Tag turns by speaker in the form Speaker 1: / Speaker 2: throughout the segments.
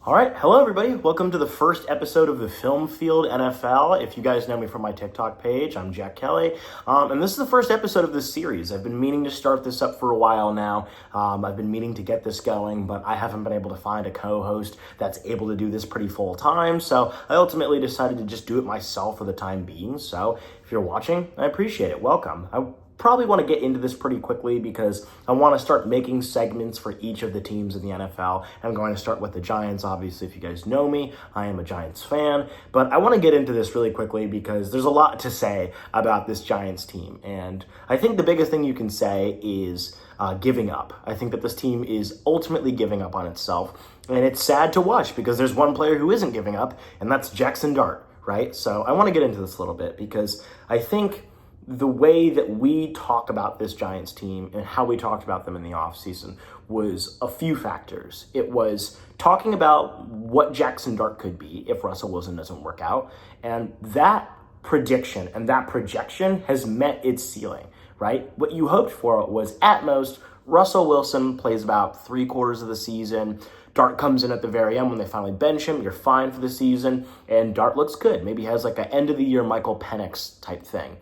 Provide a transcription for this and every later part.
Speaker 1: All right, hello everybody. Welcome to the first episode of the FILMFIELD NFL. If you guys know me from my TikTok page, I'm Jack Kelly, and this is the first episode of this series. I've been meaning to start this up for a while now. I've been meaning to get this going, but I haven't been able to find a co-host that's able to do this pretty full time, so I ultimately decided to just do it myself for the time being. So if you're watching, I appreciate it. Welcome. I probably want to get into this pretty quickly because I want to start making segments for each of the teams in the NFL. I'm going to start with the Giants. Obviously, if you guys know me, I am a Giants fan, but I want to get into this really quickly because there's a lot to say about this Giants team. And I think the biggest thing you can say is giving up. I think that this team is ultimately giving up on itself. And it's sad to watch because there's one player who isn't giving up, and that's Jackson Dart, right? So I want to get into this a little bit because I think the way that we talk about this Giants team and how we talked about them in the offseason was a few factors. It was talking about what Jackson Dart could be if Russell Wilson doesn't work out. And that prediction and that projection has met its ceiling, right? What you hoped for was at most Russell Wilson plays about 3/4 of the season. Dart comes in at the very end when they finally bench him. You're fine for the season. And Dart looks good. Maybe has like an end of the year Michael Penix type thing.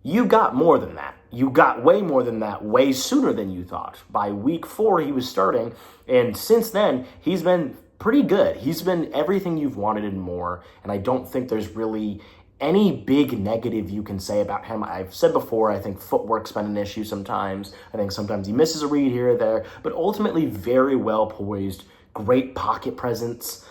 Speaker 1: You got more than that. You got way more than that way sooner than you thought. By week 4, he was starting, and since then, he's been pretty good. He's been everything you've wanted and more, and I don't think there's really any big negative you can say about him. I've said before, I think footwork's been an issue sometimes. I think sometimes he misses a read here or there, but ultimately very well poised, great pocket presence.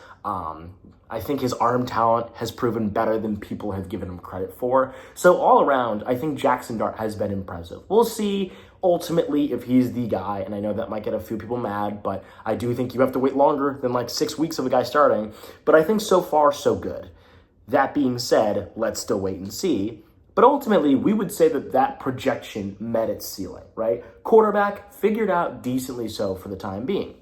Speaker 1: I think his arm talent has proven better than people have given him credit for. So all around, I think Jackson Dart has been impressive. We'll see ultimately if he's the guy, and I know that might get a few people mad, but I do think you have to wait longer than like 6 weeks of a guy starting. But I think so far, so good. That being said, let's still wait and see. But ultimately, we would say that that projection met its ceiling, right? Quarterback figured out decently so for the time being.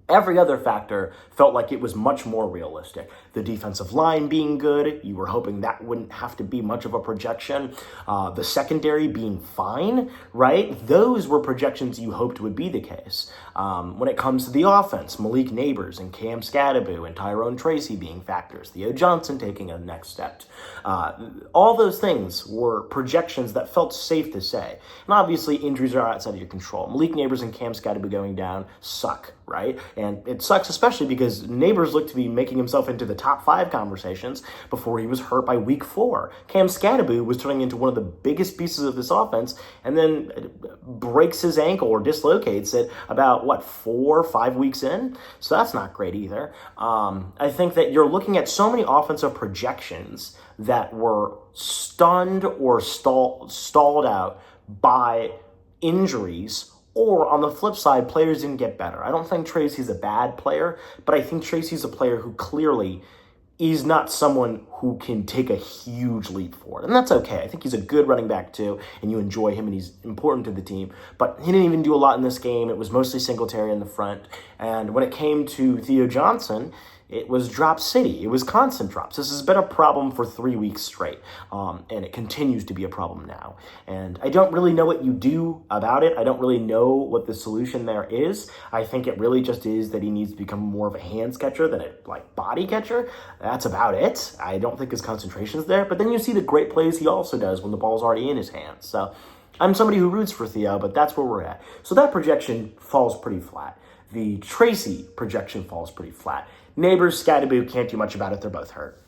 Speaker 1: Every other factor felt like it was much more realistic. The defensive line being good, you were hoping that wouldn't have to be much of a projection. The secondary being fine, right? Those were projections you hoped would be the case. When it comes to the offense, Malik Nabers and Cam Scadaboo and Tyrone Tracy being factors. Theo Johnson taking a next step. All those things were projections that felt safe to say. And obviously, injuries are outside of your control. Malik Nabers and Cam Scadaboo going down suck, right? And it sucks especially because Nabers looked to be making himself into the top 5 conversations before he was hurt by week 4. Cam Scadaboo was turning into one of the biggest pieces of this offense and then breaks his ankle or dislocates it about, 4 or 5 weeks in? So that's not great either. I think that you're looking at so many offensive projections that were stunned or stalled out by injuries. Or on the flip side, players didn't get better. I don't think Tracy's a bad player, but I think Tracy's a player who clearly is not someone who can take a huge leap forward. And that's okay. I think he's a good running back too, and you enjoy him and he's important to the team. But he didn't even do a lot in this game. It was mostly Singletary in the front. And when it came to Theo Johnson, it was drop city. It was constant drops. This has been a problem for 3 weeks straight, and it continues to be a problem now. And I don't really know what you do about it. I don't really know what the solution there is. I think it really just is that he needs to become more of a hands catcher than a body catcher. That's about it. I don't think his concentration's there. But then you see the great plays he also does when the ball's already in his hands. So I'm somebody who roots for Theo, but that's where we're at. So that projection falls pretty flat. The Tracy projection falls pretty flat. Nabers, Scadaboo, can't do much about it. They're both hurt.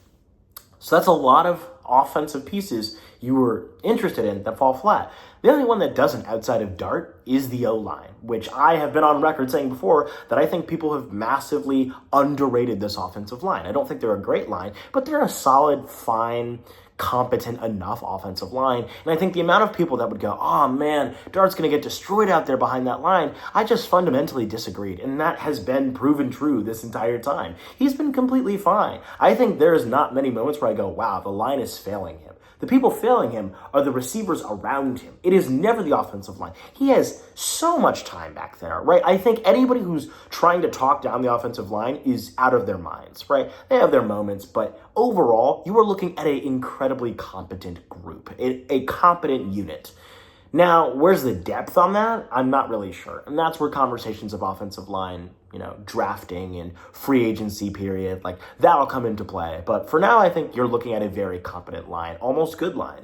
Speaker 1: So that's a lot of offensive pieces you were interested in that fall flat. The only one that doesn't outside of Dart is the O-line, which I have been on record saying before that I think people have massively underrated this offensive line. I don't think they're a great line, but they're a solid, fine, competent enough offensive line. And I think the amount of people that would go, oh man, Dart's going to get destroyed out there behind that line, I just fundamentally disagreed. And that has been proven true this entire time. He's been completely fine. I think there's not many moments where I go, wow, the line is failing him. The people failing him are the receivers around him. It is never the offensive line. He has so much time back there, right? I think anybody who's trying to talk down the offensive line is out of their minds, right? They have their moments, but overall, you are looking at an incredibly competent group, a competent unit. Now, where's the depth on that? I'm not really sure. And that's where conversations of offensive line drafting and free agency period, like that'll come into play. But for now, I think you're looking at a very competent line, almost good line.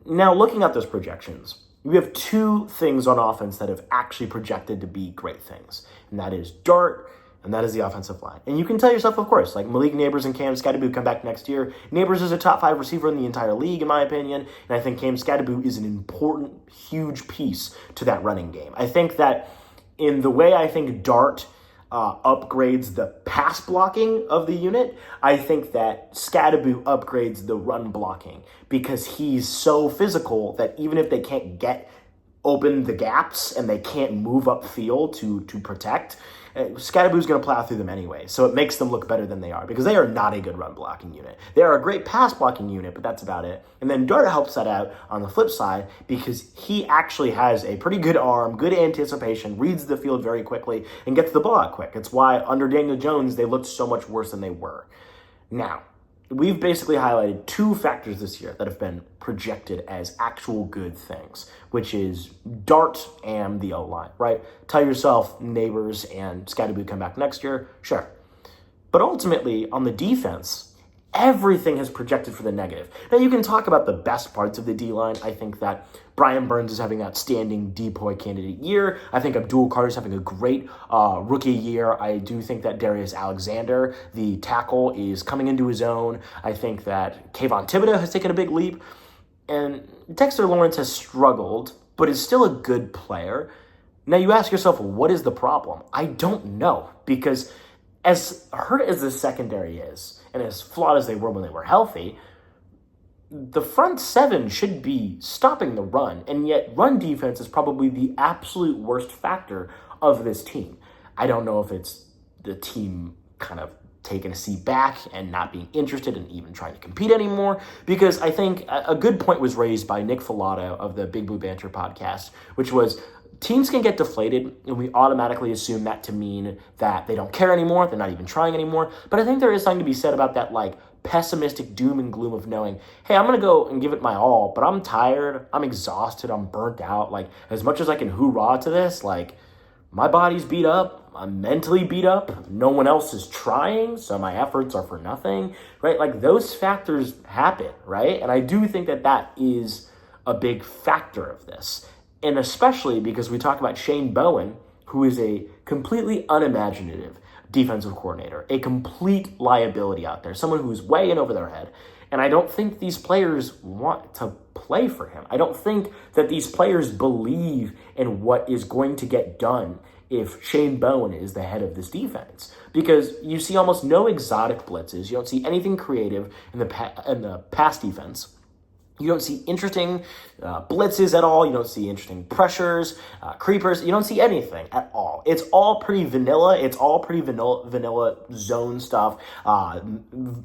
Speaker 1: Now, looking at those projections, we have two things on offense that have actually projected to be great things, and that is Dart, and that is the offensive line. And you can tell yourself, of course, like Malik Neighbors and Cam Skattebo come back next year. Neighbors is a top 5 receiver in the entire league, in my opinion, and I think Cam Skattebo is an important, huge piece to that running game. I think that in the way I think Dart upgrades the pass blocking of the unit, I think that Skattebo upgrades the run blocking because he's so physical that even if they can't get open the gaps and they can't move upfield to protect, Skattebo's going to plow through them anyway. So it makes them look better than they are because they are not a good run blocking unit. They are a great pass blocking unit, but that's about it. And then Dart helps that out on the flip side because he actually has a pretty good arm, good anticipation, reads the field very quickly, and gets the ball out quick. It's why under Daniel Jones, they looked so much worse than they were. Now, we've basically highlighted two factors this year that have been projected as actual good things, which is Dart and the O-line, right? Tell yourself Neighbors and Skattebo come back next year, sure. But ultimately, on the defense, everything has projected for the negative. Now, you can talk about the best parts of the D-line. I think that Brian Burns is having an outstanding DPOY candidate year. I think Abdul Carter is having a great rookie year. I do think that Darius Alexander, the tackle, is coming into his own. I think that Kayvon Thibodeau has taken a big leap. And Dexter Lawrence has struggled, but is still a good player. Now, you ask yourself, what is the problem? I don't know, because as hurt as the secondary is, and as flawed as they were when they were healthy, the front seven should be stopping the run, and yet run defense is probably the absolute worst factor of this team. I don't know if it's the team kind of taking a seat back and not being interested in even trying to compete anymore, because I think a good point was raised by Nick Filato of the Big Blue Banter podcast, which was teams can get deflated, and we automatically assume that to mean that they don't care anymore, they're not even trying anymore. But I think there is something to be said about that, like, pessimistic doom and gloom of knowing, hey, I'm going to go and give it my all, but I'm tired, I'm exhausted, I'm burnt out. Like, as much as I can hoorah to this, like, my body's beat up, I'm mentally beat up, no one else is trying, so my efforts are for nothing, right? Like, those factors happen, right? And I do think that that is a big factor of this. And especially because we talk about Shane Bowen, who is a completely unimaginative defensive coordinator, a complete liability out there, someone who's way in over their head. And I don't think these players want to play for him. I don't think that these players believe in what is going to get done if Shane Bowen is the head of this defense. Because you see almost no exotic blitzes. You don't see anything creative in the pass defense. You don't see interesting blitzes at all. You don't see interesting pressures, creepers. You don't see anything at all. It's all pretty vanilla. It's all pretty vanilla zone stuff,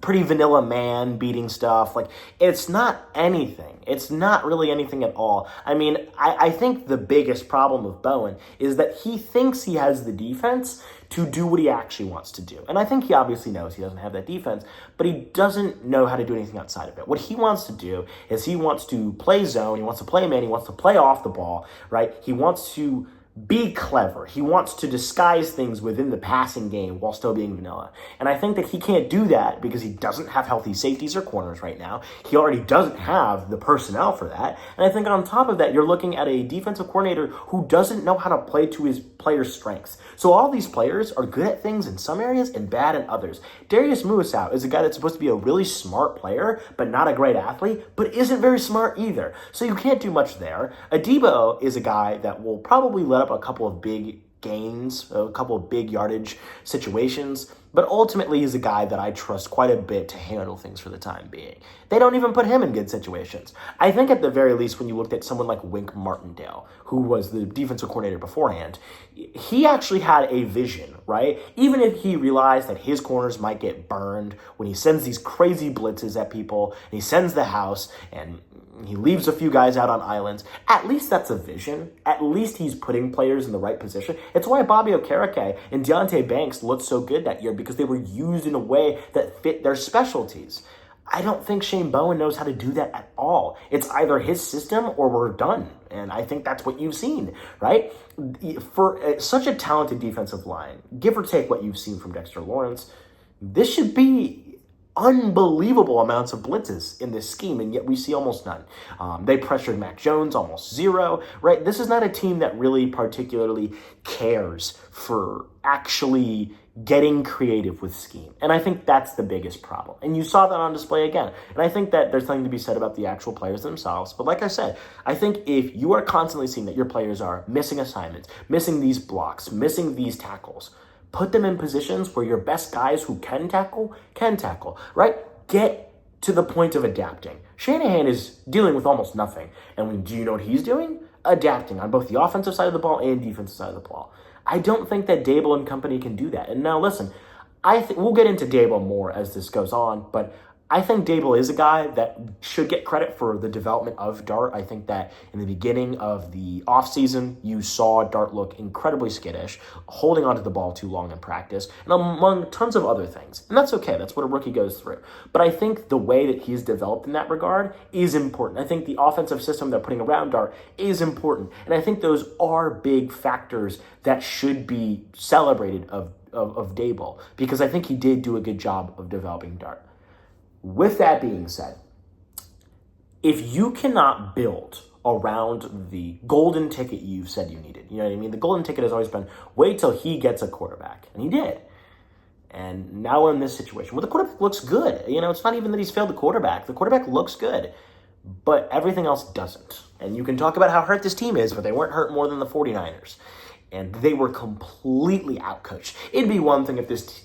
Speaker 1: pretty vanilla man beating stuff. Like, it's not anything. It's not really anything at all. I mean, I think the biggest problem with Bowen is that he thinks he has the defense to do what he actually wants to do. And I think he obviously knows he doesn't have that defense, but he doesn't know how to do anything outside of it. What he wants to do is he wants to play zone, he wants to play man, he wants to play off the ball, right? He wants to be clever. He wants to disguise things within the passing game while still being vanilla. And I think that he can't do that because he doesn't have healthy safeties or corners right now. He already doesn't have the personnel for that. And I think on top of that, you're looking at a defensive coordinator who doesn't know how to play to his players' strengths. So all these players are good at things in some areas and bad in others. Darius Muasau is a guy that's supposed to be a really smart player, but not a great athlete, but isn't very smart either. So you can't do much there. Adebo is a guy that will probably let up a couple of big gains, a couple of big yardage situations, but ultimately he's a guy that I trust quite a bit to handle things for the time being. They don't even put him in good situations. I think at the very least, when you looked at someone like Wink Martindale, who was the defensive coordinator beforehand, he actually had a vision, right? Even if he realized that his corners might get burned when he sends these crazy blitzes at people, and he sends the house, and he leaves a few guys out on islands, at least that's a vision. At least he's putting players in the right position. It's why Bobby Okereke and Deontay Banks looked so good that year, because they were used in a way that fit their specialties. I don't think Shane Bowen knows how to do that at all. It's either his system or we're done. And I think that's what you've seen, right? For such a talented defensive line, give or take what you've seen from Dexter Lawrence, this should be unbelievable amounts of blitzes in this scheme, and yet we see almost none. They pressured Mac Jones almost zero, right? This is not a team that really particularly cares for actually getting creative with scheme. And I think that's the biggest problem. And you saw that on display again. And I think that there's something to be said about the actual players themselves. But like I said, I think if you are constantly seeing that your players are missing assignments, missing these blocks, missing these tackles, put them in positions where your best guys who can tackle, right? Get to the point of adapting. Shanahan is dealing with almost nothing. And do you know what he's doing? Adapting on both the offensive side of the ball and defensive side of the ball. I don't think that Dable and company can do that. And now listen, we'll get into Dable more as this goes on, but I think Dable is a guy that should get credit for the development of Dart. I think that in the beginning of the offseason, you saw Dart look incredibly skittish, holding onto the ball too long in practice, and among tons of other things. And that's okay. That's what a rookie goes through. But I think the way that he's developed in that regard is important. I think the offensive system they're putting around Dart is important. And I think those are big factors that should be celebrated of Dable, because I think he did do a good job of developing Dart. With that being said, if you cannot build around the golden ticket you've said you needed, you know what I mean? The golden ticket has always been wait till he gets a quarterback. And he did. And now we're in this situation. Well, the quarterback looks good. You know, it's not even that he's failed the quarterback. The quarterback looks good, but everything else doesn't. And you can talk about how hurt this team is, but they weren't hurt more than the 49ers. And they were completely outcoached. It'd be one thing if this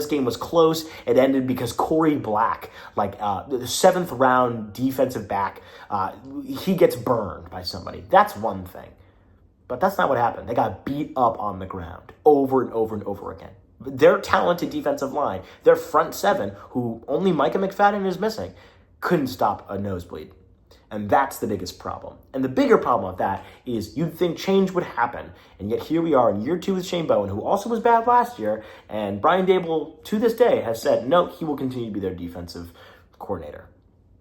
Speaker 1: game was close. It ended because Corey Black, the 7th round defensive back, he gets burned by somebody. That's one thing. But that's not what happened. They got beat up on the ground over and over and over again. Their talented defensive line, their front seven, who only Micah McFadden is missing, couldn't stop a nosebleed. And that's the biggest problem. And the bigger problem with that is you'd think change would happen. And yet here we are in year 2 with Shane Bowen, who also was bad last year. And Brian Dable, to this day, has said, no, he will continue to be their defensive coordinator.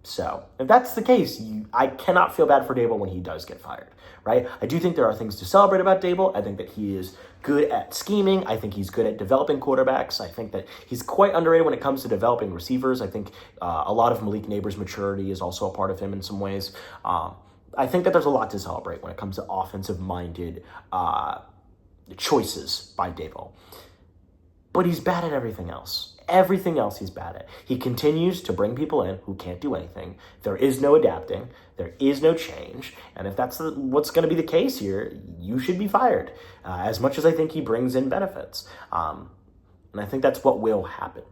Speaker 1: So if that's the case, I cannot feel bad for Dable when he does get fired, right? I do think there are things to celebrate about Dable. I think that he is good at scheming. I think he's good at developing quarterbacks. I think that he's quite underrated when it comes to developing receivers. I think a lot of Malik Neighbors' maturity is also a part of him in some ways. I think that there's a lot to celebrate when it comes to offensive-minded choices by Dable. But he's bad at everything else. Everything else he's bad at. He continues to bring people in who can't do anything. There is no adapting. There is no change. And if that's what's going to be the case here, you should be fired. As much as I think he brings in benefits. And I think that's what will happen.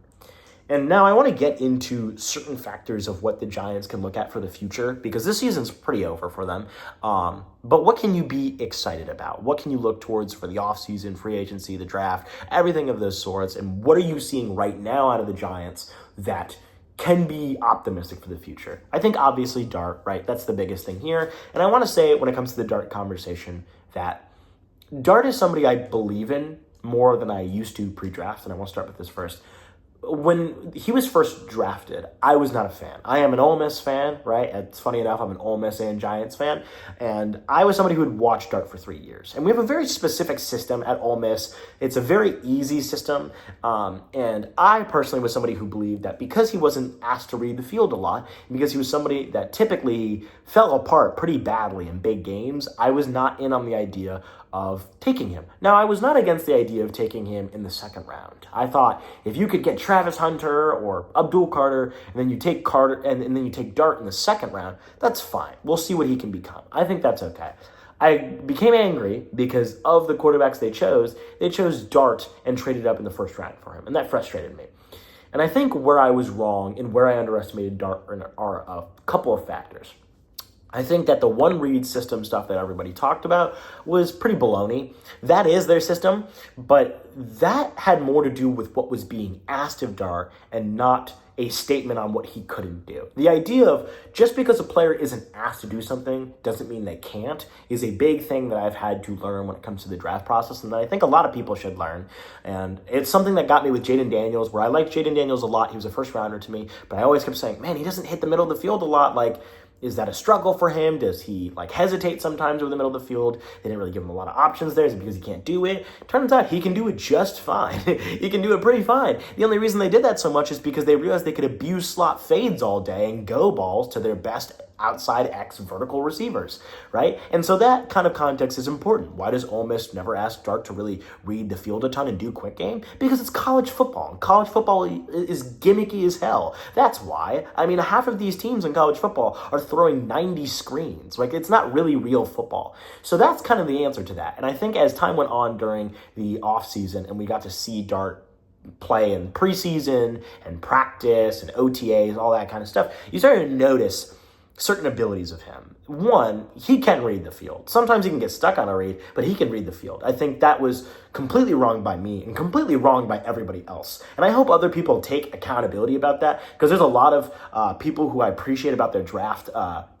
Speaker 1: And now I want to get into certain factors of what the Giants can look at for the future, because this season's pretty over for them. But what can you be excited about? What can you look towards for the offseason, free agency, the draft, everything of those sorts? And what are you seeing right now out of the Giants that can be optimistic for the future? I think obviously Dart, right? That's the biggest thing here. And I want to say when it comes to the Dart conversation that Dart is somebody I believe in more than I used to pre-draft. And I want to start with this first. When he was first drafted, I was not a fan. I am an Ole Miss fan, right? It's funny enough, I'm an Ole Miss and Giants fan. And I was somebody who had watched Dart for 3 years. And we have a very specific system at Ole Miss. It's a very easy system. And I personally was somebody who believed that because he wasn't asked to read the field a lot, because he was somebody that typically fell apart pretty badly in big games, I was not in on the idea of taking him. Now, I was not against the idea of taking him in the second round. I thought if you could get Travis Hunter or Abdul Carter, and then you take Carter, and then you take Dart in the second round, that's fine. We'll see what he can become. I think that's okay. I became angry because of the quarterbacks they chose. They chose Dart and traded up in the first round for him, and that frustrated me. And I think where I was wrong and where I underestimated Dart are a couple of factors. I think that the one read system stuff that everybody talked about was pretty baloney. That is their system, but that had more to do with what was being asked of Dart and not a statement on what he couldn't do. The idea of just because a player isn't asked to do something doesn't mean they can't is a big thing that I've had to learn when it comes to the draft process, and that I think a lot of people should learn. And it's something that got me with Jaden Daniels, where I liked Jaden Daniels a lot. He was a first rounder to me, but I always kept saying, man, he doesn't hit the middle of the field a lot. Like, is that a struggle for him? Does he hesitate sometimes over the middle of the field? They didn't really give him a lot of options there. Is it because he can't do it? Turns out he can do it just fine. He can do it pretty fine. The only reason they did that so much is because they realized they could abuse slot fades all day and go balls to their best outside X vertical receivers, right? And so that kind of context is important. Why does Ole Miss never ask Dart to really read the field a ton and do quick game? Because it's college football, and college football is gimmicky as hell. That's why. I mean, half of these teams in college football are throwing 90 screens. It's not really real football. So that's kind of the answer to that. And I think as time went on during the offseason and we got to see Dart play in preseason and practice and OTAs, all that kind of stuff, you started to notice certain abilities of him. One, he can read the field. Sometimes he can get stuck on a read, but he can read the field. I think that was completely wrong by me and completely wrong by everybody else. And I hope other people take accountability about that, because there's a lot of people who I appreciate about their draft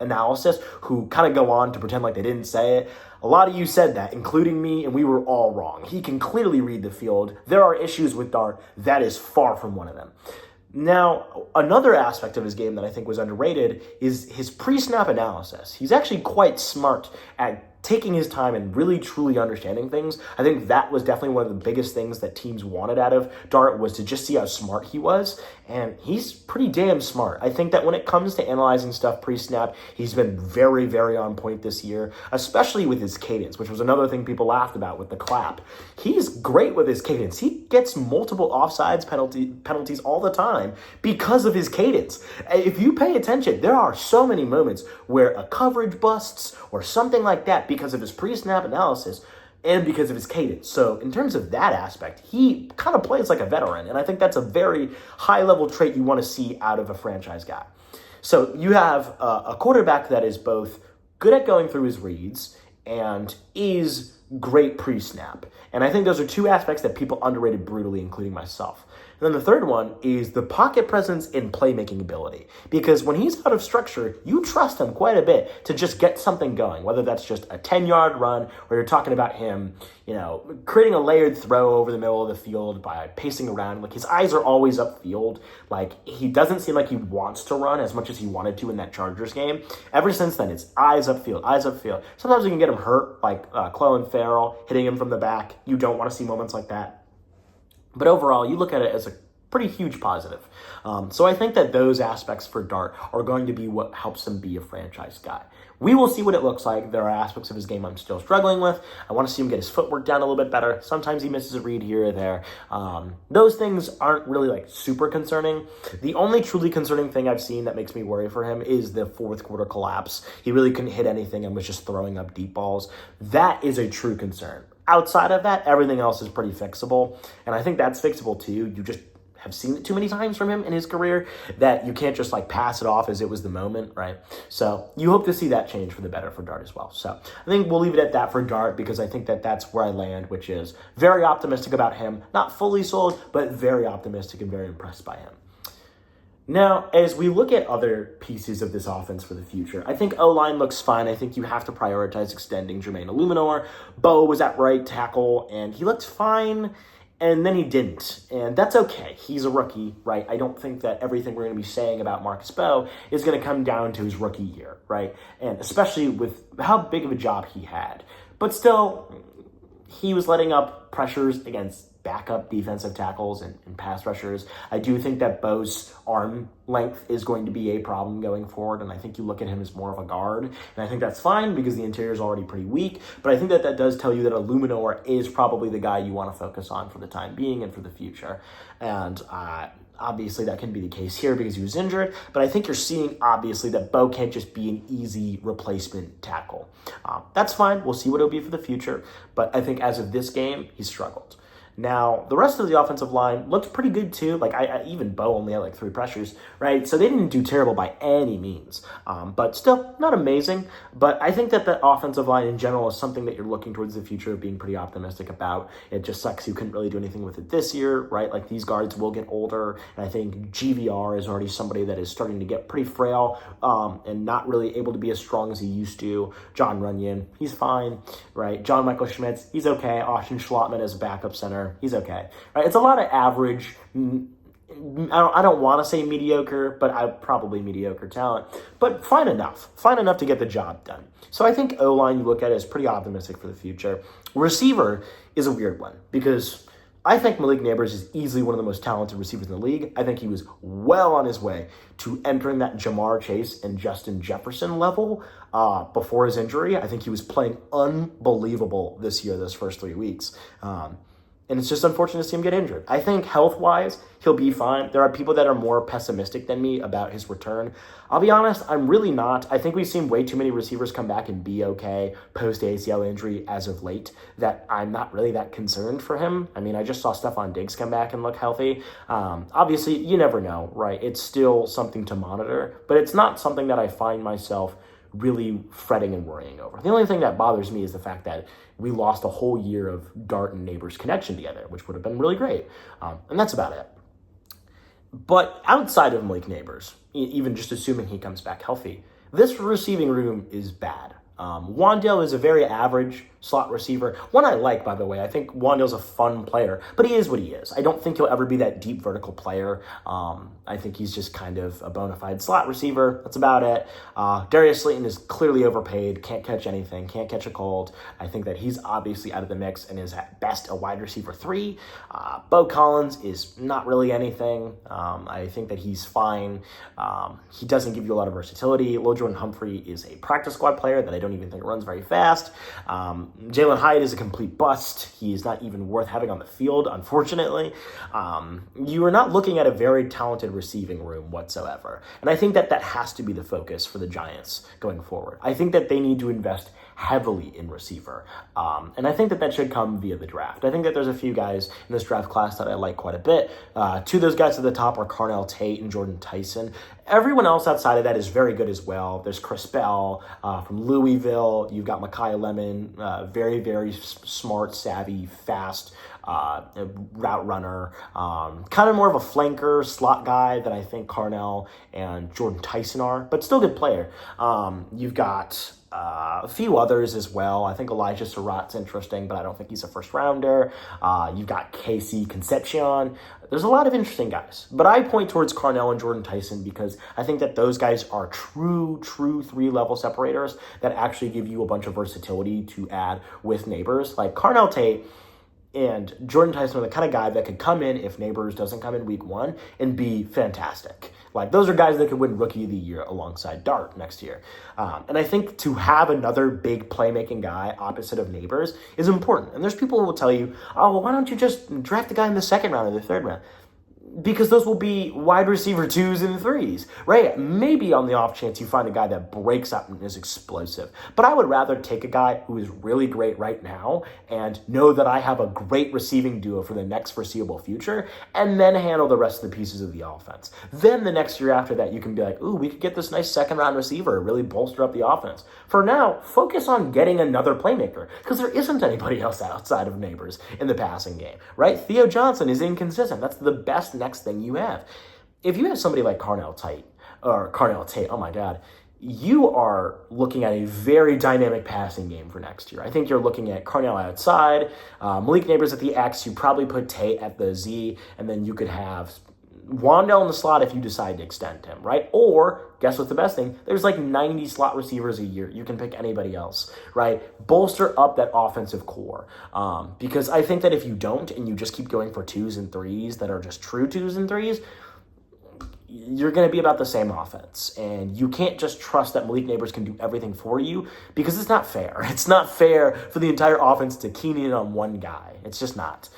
Speaker 1: analysis who kind of go on to pretend like they didn't say it. A lot of you said that, including me, and we were all wrong. He can clearly read the field. There are issues with Dart. That is far from one of them. Now, another aspect of his game that I think was underrated is his pre-snap analysis. He's actually quite smart at taking his time and really truly understanding things. I think that was definitely one of the biggest things that teams wanted out of Dart, was to just see how smart he was, and he's pretty damn smart. I think that when it comes to analyzing stuff pre-snap, he's been very, very on point this year, especially with his cadence, which was another thing people laughed about with the clap. He's great with his cadence. He gets multiple offsides penalties all the time because of his cadence. If you pay attention, there are so many moments where a coverage busts or something like that because of his pre-snap analysis and because of his cadence. So in terms of that aspect, he kind of plays like a veteran, and I think that's a very high-level trait you want to see out of a franchise guy. So you have a quarterback that is both good at going through his reads and is great pre-snap. And I think those are two aspects that people underrated brutally, including myself. And then the third one is the pocket presence and playmaking ability. Because when he's out of structure, you trust him quite a bit to just get something going, whether that's just a 10-yard run, or you're talking about him, creating a layered throw over the middle of the field by pacing around. His eyes are always upfield. He doesn't seem like he wants to run as much as he wanted to in that Chargers game. Ever since then, it's eyes upfield, eyes upfield. Sometimes you can get him hurt, like Clelin Ferrell hitting him from the back. You don't want to see moments like that. But overall, you look at it as a pretty huge positive. So I think that those aspects for Dart are going to be what helps him be a franchise guy. We will see what it looks like. There are aspects of his game I'm still struggling with. I want to see him get his footwork down a little bit better. Sometimes he misses a read here or there. Those things aren't really super concerning. The only truly concerning thing I've seen that makes me worry for him is the fourth quarter collapse. He really couldn't hit anything and was just throwing up deep balls. That is a true concern. Outside of that, everything else is pretty fixable. And I think that's fixable too. You just have seen it too many times from him in his career that you can't just pass it off as it was the moment, right? So you hope to see that change for the better for Dart as well. So I think we'll leave it at that for Dart, because I think that that's where I land, which is very optimistic about him. Not fully sold, but very optimistic and very impressed by him. Now, as we look at other pieces of this offense for the future, I think O-line looks fine. I think you have to prioritize extending Jermaine Illuminor. Bo was at right tackle, and he looked fine, and then he didn't. And that's okay. He's a rookie, right? I don't think that everything we're going to be saying about Marcus Bo is going to come down to his rookie year, right? And especially with how big of a job he had. But still, he was letting up pressures against backup defensive tackles and pass rushers. I do think that Bo's arm length is going to be a problem going forward, and I think you look at him as more of a guard, and I think that's fine because the interior is already pretty weak, but I think that does tell you that Illuminor is probably the guy you want to focus on for the time being and for the future. And obviously that can be the case here because he was injured, but I think you're seeing obviously that Bo can't just be an easy replacement tackle. That's fine. We'll see what it'll be for the future, but I think as of this game, he struggled. Now, the rest of the offensive line looked pretty good too. Like, I even Bo only had like 3 pressures, right? So they didn't do terrible by any means, but still not amazing. But I think that the offensive line in general is something that you're looking towards the future of being pretty optimistic about. It just sucks you couldn't really do anything with it this year, right? Like, these guards will get older, and I think GVR is already somebody that is starting to get pretty frail and not really able to be as strong as he used to. John Runyon, he's fine, right? John Michael Schmitz, he's okay. Austin Schlottman as a backup center, he's okay, right? It's a lot of average. I don't want to say mediocre, but probably mediocre talent, but fine enough to get the job done. So I think O-line you look at is pretty optimistic for the future. Receiver is a weird one because I think Malik Nabers is easily one of the most talented receivers in the league. I think he was well on his way to entering that Jamar Chase and Justin Jefferson level before his injury. I think he was playing unbelievable this year, those first 3 weeks. And it's just unfortunate to see him get injured. I think health-wise, he'll be fine. There are people that are more pessimistic than me about his return. I'll be honest, I'm really not. I think we've seen way too many receivers come back and be okay post-ACL injury as of late that I'm not really that concerned for him. I mean, I just saw Stephon Diggs come back and look healthy. Obviously, you never know, right? It's still something to monitor, but it's not something that I find myself really fretting and worrying over. The only thing that bothers me is the fact that we lost a whole year of Dart and Nabers connection together, which would have been really great. And that's about it. But outside of Malik Nabers, even just assuming he comes back healthy, this receiving room is bad. Wandale is a very average slot receiver. One I like, by the way. I think Wandale's a fun player, but he is what he is. I don't think he'll ever be that deep vertical player. I think he's just kind of a bona fide slot receiver. That's about it. Darius Slayton is clearly overpaid, can't catch anything, can't catch a cold. I think that he's obviously out of the mix and is at best a wide receiver 3. Bo Collins is not really anything. I think that he's fine. He doesn't give you a lot of versatility. LoJordan Humphrey is a practice squad player that I don't even think runs very fast. Jalen Hyatt is a complete bust. He is not even worth having on the field, unfortunately. You are not looking at a very talented receiving room whatsoever. And I think that that has to be the focus for the Giants going forward. I think that they need to invest heavily in receiver. And I think that that should come via the draft. I think that there's a few guys in this draft class that I like quite a bit. 2 of those guys at the top are Carnell Tate and Jordan Tyson. Everyone else outside of that is very good as well. There's Chris Bell from Louisville. You've got Micaiah Lemon, very, very smart, savvy, fast route runner. Kind of more of a flanker, slot guy than I think Carnell and Jordan Tyson are, but still good player. You've got a few others as well. I think Elijah Surratt's interesting, but I don't think he's a first rounder. You've got Casey Concepcion. There's a lot of interesting guys, but I point towards Carnell and Jordan Tyson because I think that those guys are true 3-level separators that actually give you a bunch of versatility to add with Nabers. Like Carnell Tate and Jordan Tyson are the kind of guy that could come in if Nabers doesn't come in week 1 and be fantastic. Like, those are guys that could win Rookie of the Year alongside Dart next year. And I think to have another big playmaking guy opposite of Nabers is important. And there's people who will tell you, oh, well, why don't you just draft a guy in the 2nd round or the 3rd round? Because those will be wide receiver 2s and 3s, right? Maybe on the off chance you find a guy that breaks out and is explosive. But I would rather take a guy who is really great right now and know that I have a great receiving duo for the next foreseeable future and then handle the rest of the pieces of the offense. Then the next year after that, you can be like, ooh, we could get this nice 2nd round receiver, really bolster up the offense. For now, focus on getting another playmaker because there isn't anybody else outside of Nabers in the passing game, right? Theo Johnson is inconsistent. That's the best next thing you have. If you have somebody like Carnell Tate, oh my God, you are looking at a very dynamic passing game for next year. I think you're looking at Carnell outside, Malik Nabers at the X, you probably put Tate at the Z, and then you could have Wandale in the slot if you decide to extend him, right? Or, guess what's the best thing? There's like 90 slot receivers a year. You can pick anybody else, right? Bolster up that offensive core. Because I think that if you don't and you just keep going for 2s and 3s that are just true 2s and 3s, you're going to be about the same offense. And you can't just trust that Malik Nabers can do everything for you because it's not fair. It's not fair for the entire offense to key in on one guy. It's just not.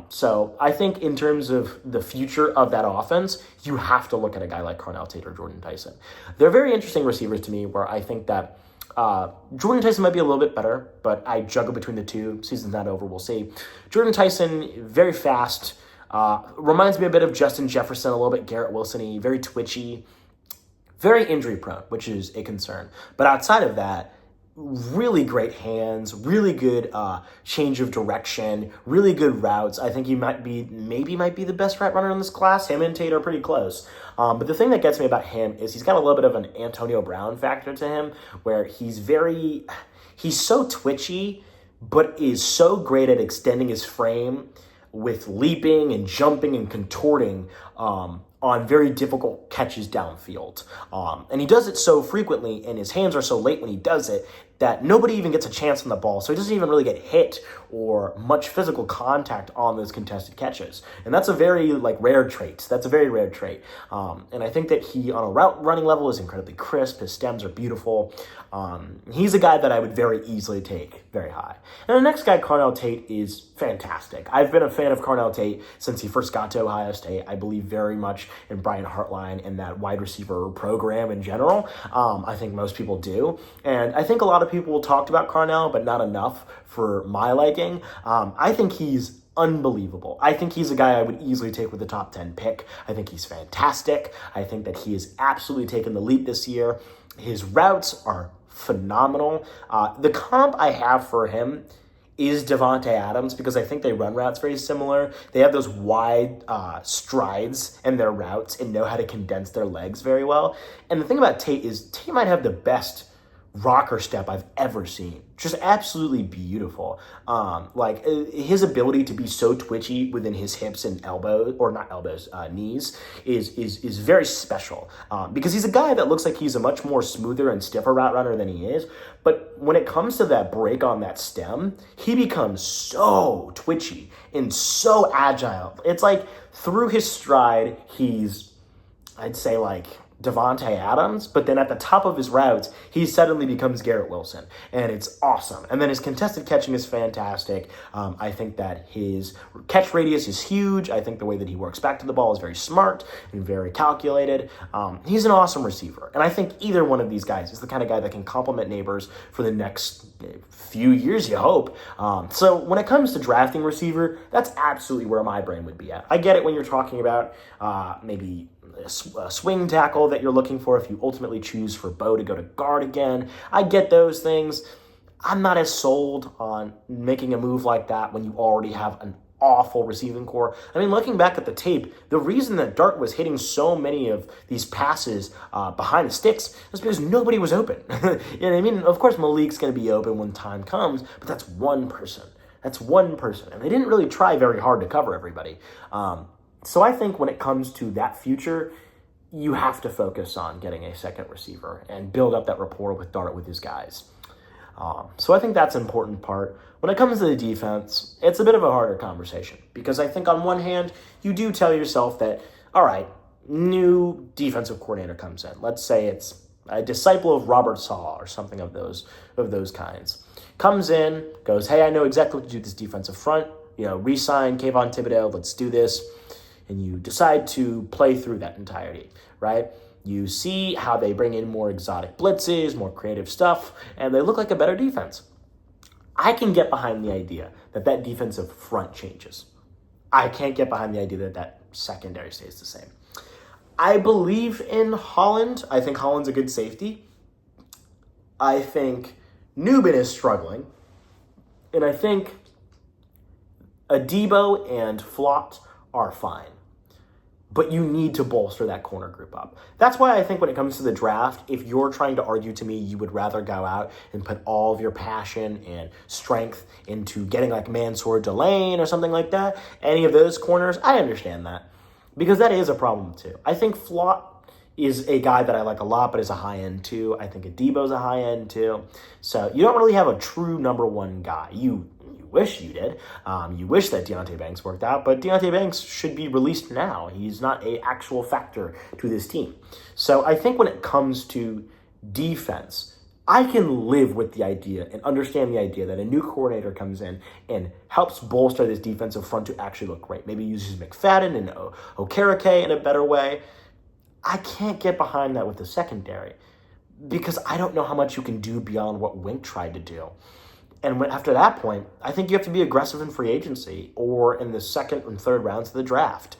Speaker 1: So I think in terms of the future of that offense, you have to look at a guy like Carnell Tate or Jordan Tyson. They're very interesting receivers to me where I think that Jordan Tyson might be a little bit better, but I juggle between the two. Season's not over. We'll see. Jordan Tyson, very fast. Reminds me a bit of Justin Jefferson, a little bit Garrett Wilson-y, very twitchy, very injury prone, which is a concern. But outside of that, really great hands, really good change of direction, really good routes. I think he might be the best route runner in this class. Him and Tate are pretty close. But the thing that gets me about him is he's got a little bit of an Antonio Brown factor to him, where he's so twitchy, but is so great at extending his frame with leaping and jumping and contorting on very difficult catches downfield. And he does it so frequently, and his hands are so late when he does it, that nobody even gets a chance on the ball, so he doesn't even really get hit or much physical contact on those contested catches. And that's a very rare trait. That's a very rare trait. And I think that he, on a route running level, is incredibly crisp. His stems are beautiful. He's a guy that I would very easily take very high. And the next guy, Carnell Tate, is fantastic. I've been a fan of Carnell Tate since he first got to Ohio State. I believe very much in Brian Hartline and that wide receiver program in general. I think most people do. And I think a lot of people talked about Carnell, but not enough for my liking. I think he's unbelievable. I think he's a guy I would easily take with the top 10 pick. I think he's fantastic. I think that he has absolutely taken the leap this year. His routes are phenomenal. The comp I have for him is Devontae Adams, because I think they run routes very similar. They have those wide strides in their routes and know how to condense their legs very well. And the thing about Tate is Tate might have the best rocker step I've ever seen. Just absolutely beautiful. His ability to be so twitchy within his hips and elbows, or not elbows, knees, is very special. Because he's a guy that looks like he's a much more smoother and stiffer route runner than he is. But when it comes to that break on that stem, he becomes so twitchy and so agile. It's like through his stride, he's, I'd say, Devontae Adams, but then at the top of his routes, he suddenly becomes Garrett Wilson, and it's awesome. And then his contested catching is fantastic. I think that his catch radius is huge. I think the way that he works back to the ball is very smart and very calculated. He's an awesome receiver, and I think either one of these guys is the kind of guy that can complement Neighbors for the next few years, you hope. So when it comes to drafting receiver, that's absolutely where my brain would be at. I get it when you're talking about maybe a swing tackle that you're looking for if you ultimately choose for Bo to go to guard again. I get those things. I'm not as sold on making a move like that when you already have an awful receiving core. I mean, looking back at the tape, the reason that Dart was hitting so many of these passes behind the sticks is because nobody was open. You know what I mean? Of course, Malik's going to be open when time comes, but that's one person. That's one person. And they didn't really try very hard to cover everybody. So I think when it comes to that future, you have to focus on getting a second receiver and build up that rapport with Dart with his guys. So I think that's an important part. When it comes to the defense, it's a bit of a harder conversation because I think on one hand, you do tell yourself that, all right, new defensive coordinator comes in. Let's say it's a disciple of Robert Saw or something of those kinds. Comes in, goes, hey, I know exactly what to do with this defensive front. Re-sign Kayvon Thibodeau, let's do this. And you decide to play through that entirety, right? You see how they bring in more exotic blitzes, more creative stuff, and they look like a better defense. I can get behind the idea that that defensive front changes. I can't get behind the idea that that secondary stays the same. I believe in Holland. I think Holland's a good safety. I think Newman is struggling. And I think Adebo and Flott are fine. But you need to bolster that corner group up. That's why I think when it comes to the draft, if you're trying to argue to me you would rather go out and put all of your passion and strength into getting like Mansour Delane or something like that, any of those corners, I understand that. Because that is a problem too. I think Flott is a guy that I like a lot, but is a high end too. I think Adebo's a high end too. So you don't really have a true number one guy. You wish you did. You wish that Deonte Banks worked out, but Deonte Banks should be released now. He's not an actual factor to this team. So I think when it comes to defense, I can live with the idea and understand the idea that a new coordinator comes in and helps bolster this defensive front to actually look great. Maybe uses McFadden and Okereke in a better way. I can't get behind that with the secondary because I don't know how much you can do beyond what Wink tried to do. And after that point, I think you have to be aggressive in free agency or in the second and third rounds of the draft.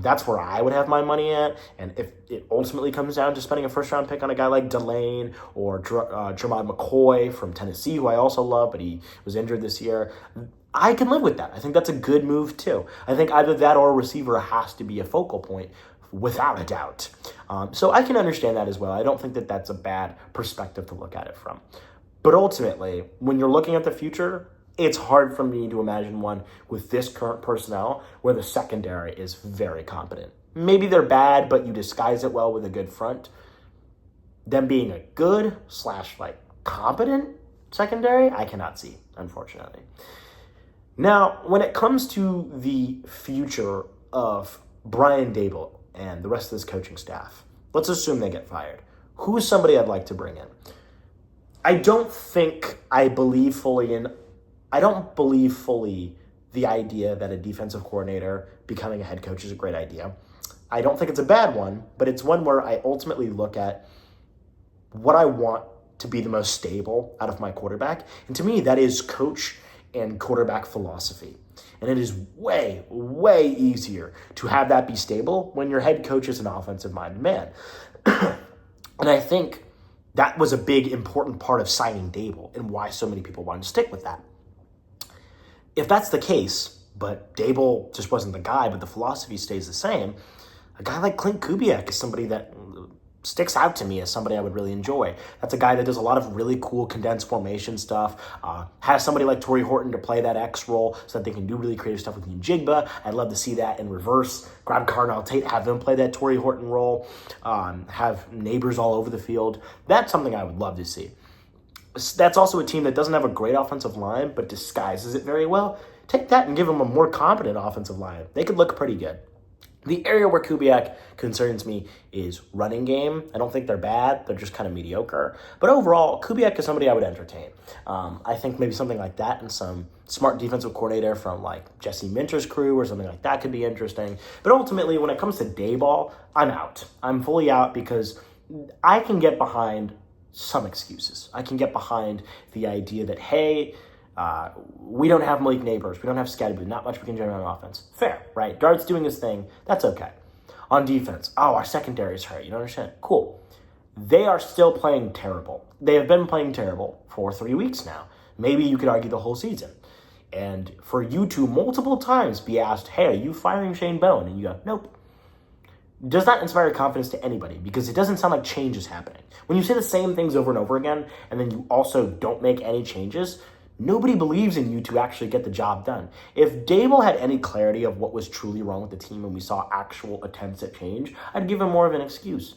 Speaker 1: That's where I would have my money at. And if it ultimately comes down to spending a first-round pick on a guy like Delane or Jermod McCoy from Tennessee, who I also love, but he was injured this year, I can live with that. I think that's a good move, too. I think either that or a receiver has to be a focal point, without a doubt. So I can understand that as well. I don't think that that's a bad perspective to look at it from. But ultimately, when you're looking at the future, it's hard for me to imagine one with this current personnel where the secondary is very competent. Maybe they're bad, but you disguise it well with a good front. Them being a good / competent secondary, I cannot see, unfortunately. Now, when it comes to the future of Brian Daboll and the rest of this coaching staff, let's assume they get fired. Who's somebody I'd like to bring in? I don't believe fully the idea that a defensive coordinator becoming a head coach is a great idea. I don't think it's a bad one, but it's one where I ultimately look at what I want to be the most stable out of my quarterback. And to me, that is coach and quarterback philosophy. And it is way, way easier to have that be stable when your head coach is an offensive-minded man. And I think that was a big, important part of signing Daboll and why so many people wanted to stick with that. If that's the case, but Daboll just wasn't the guy, but the philosophy stays the same, a guy like Clint Kubiak is somebody that sticks out to me as somebody I would really enjoy. That's a guy that does a lot of really cool condensed formation stuff, has somebody like Torrey Horton to play that X role so that they can do really creative stuff with Njigba. I'd love to see that in reverse. Grab Carnell Tate, have them play that Torrey Horton role, have neighbors all over the field. That's something I would love to see. That's also a team that doesn't have a great offensive line, but disguises it very well. Take that and give them a more competent offensive line. They could look pretty good. The area where Kubiak concerns me is running game. I don't think they're bad. They're just kind of mediocre. But overall, Kubiak is somebody I would entertain. I think maybe something like that and some smart defensive coordinator from like Jesse Minter's crew or something like that could be interesting. But ultimately, when it comes to Daboll, I'm out. I'm fully out because I can get behind some excuses. I can get behind the idea that, hey, we don't have Malik Neighbors. We don't have Scatterby. Not much we can generate on offense. Fair, right? Dart's doing his thing. That's okay. On defense, our secondary is hurt. You don't understand? Cool. They are still playing terrible. They have been playing terrible for 3 weeks now. Maybe you could argue the whole season. And for you to multiple times be asked, hey, are you firing Shane Bowen? And you go, nope. Does not inspire confidence to anybody because it doesn't sound like change is happening. When you say the same things over and over again and then you also don't make any changes, nobody believes in you to actually get the job done. If Daboll had any clarity of what was truly wrong with the team and we saw actual attempts at change, I'd give him more of an excuse.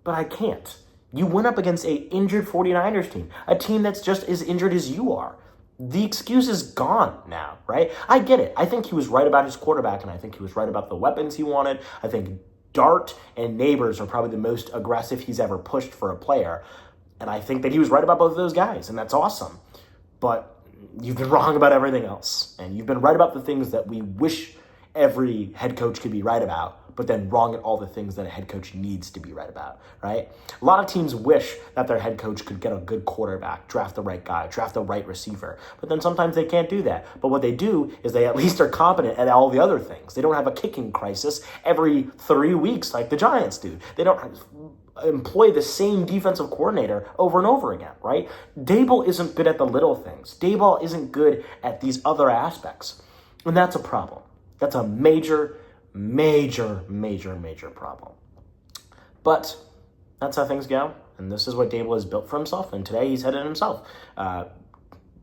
Speaker 1: But I can't. You went up against an injured 49ers team, a team that's just as injured as you are. The excuse is gone now, right? I get it. I think he was right about his quarterback, and I think he was right about the weapons he wanted. I think Dart and Neighbors are probably the most aggressive he's ever pushed for a player. And I think that he was right about both of those guys, and that's awesome. But you've been wrong about everything else. And you've been right about the things that we wish every head coach could be right about, but then wrong at all the things that a head coach needs to be right about, right? A lot of teams wish that their head coach could get a good quarterback, draft the right guy, draft the right receiver. But then sometimes they can't do that. But what they do is they at least are competent at all the other things. They don't have a kicking crisis every 3 weeks like the Giants do. They don't employ the same defensive coordinator over and over again, right? Daboll isn't good at the little things. Daboll isn't good at these other aspects. And that's a problem. That's a major problem. But that's how things go. And this is what Daboll has built for himself. And today he's headed himself.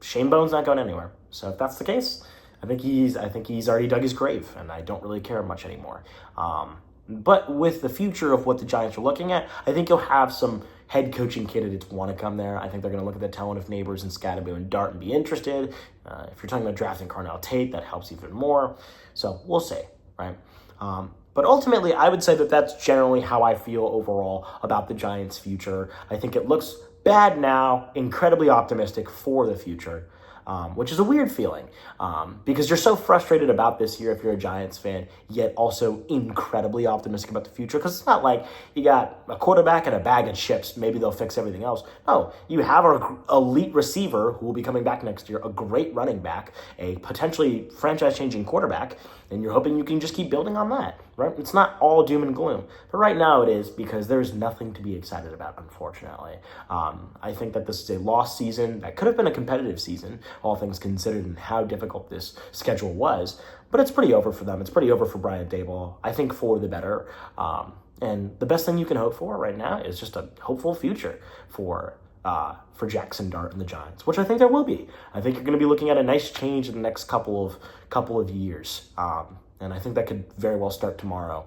Speaker 1: Shane Bowen's not going anywhere. So if that's the case, I think he's already dug his grave. And I don't really care much anymore. But with the future of what the Giants are looking at, I think you'll have some head coaching candidates want to come there. I think they're going to look at the talent of Neighbors and Scatterby and Dart and be interested. If you're talking about drafting Carnell Tate, that helps even more. So we'll see, right? But ultimately, I would say that that's generally how I feel overall about the Giants' future. I think it looks bad now, incredibly optimistic for the future. which is a weird feeling because you're so frustrated about this year if you're a Giants fan, yet also incredibly optimistic about the future, because it's not like you got a quarterback and a bag of chips, maybe they'll fix everything else. No, you have an elite receiver who will be coming back next year, a great running back, a potentially franchise-changing quarterback, and you're hoping you can just keep building on that, right? It's not all doom and gloom, but right now it is, because there's nothing to be excited about, unfortunately. I think that this is a lost season that could have been a competitive season, all things considered, and how difficult this schedule was, but it's pretty over for them. It's pretty over for Brian Daboll, I think, for the better. And the best thing you can hope for right now is just a hopeful future for Jackson Dart and the Giants, which I think there will be. I think you're going to be looking at a nice change in the next couple of years. And I think that could very well start tomorrow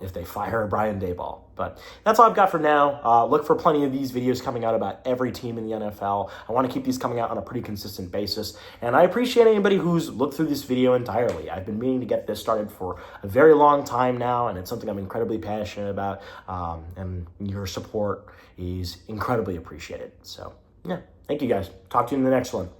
Speaker 1: if they fire Brian Daboll. But that's all I've got for now. Look for plenty of these videos coming out about every team in the NFL. I want to keep these coming out on a pretty consistent basis. And I appreciate anybody who's looked through this video entirely. I've been meaning to get this started for a very long time now, and it's something I'm incredibly passionate about. And your support is incredibly appreciated. So, yeah, thank you guys. Talk to you in the next one.